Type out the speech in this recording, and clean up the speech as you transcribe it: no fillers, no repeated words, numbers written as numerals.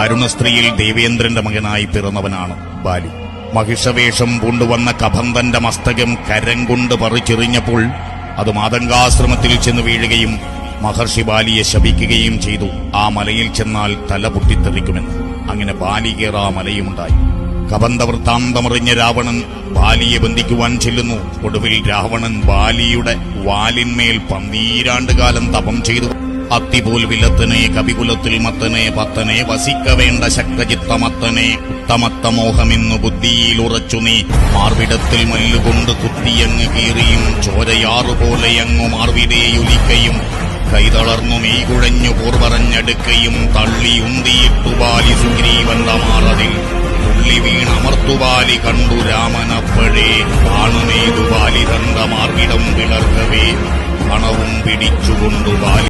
അരുണസ്ത്രീയിൽ ദേവേന്ദ്രന്റെ മകനായി പിറന്നവനാണ് ബാലി. മഹിഷവേഷം പൂണ്ടുവന്ന കബന്ധന്റെ മസ്തകം കരം കൊണ്ട് പറിച്ചെറിഞ്ഞപ്പോൾ അത് മാതംഗാശ്രമത്തിൽ ചെന്ന് വീഴുകയും മഹർഷി ബാലിയെ ശപിക്കുകയും ചെയ്തു. ആ മലയിൽ ചെന്നാൽ തല പൊട്ടിത്തെറിക്കുമെന്ന്. അങ്ങനെ ബാലി കയറാ മലയുമുണ്ടായി. കബന്ധവൃത്താന്തമറിഞ്ഞ രാവണൻ ബാലിയെ ബന്ധിക്കുവാൻ ചെല്ലുന്നു. ഒടുവിൽ രാവണൻ ബാലിയുടെ വാലിന്മേൽ 12 കാലം തപം ചെയ്തു. അത്തിപോൽ വിലത്തനെ കവികുലത്തിൽ മത്തനെ പത്തനെ വസിക്കവേണ്ട ശക്തചിത്തമത്തനെ ഉത്തമത്തമോഹമെന്നു ബുദ്ധിയിൽ ഉറച്ചു നീ മാർവിടത്തിൽ മല്ലുകൊണ്ട് കുത്തിയങ്ങ് കീറിയും ചോരയാറുപോലെയങ്ങു മാർവിടേയൊലിക്കയും കൈതളർന്നു മെയ്കുഴഞ്ഞു പോർവറഞ്ഞടുക്കയും തള്ളിയുന്തിയിട്ടു ബാലി സുഗ്രീവന്റെ മാറതിൽ തുള്ളി വീണമർത്തുബാലി കണ്ടു രാമനപ്പഴേ കാണുമേതു ബാലി തണ്ട മാർവിടം വിളർക്കവേ പണവും പിടിച്ചുകൊണ്ടു ബാലി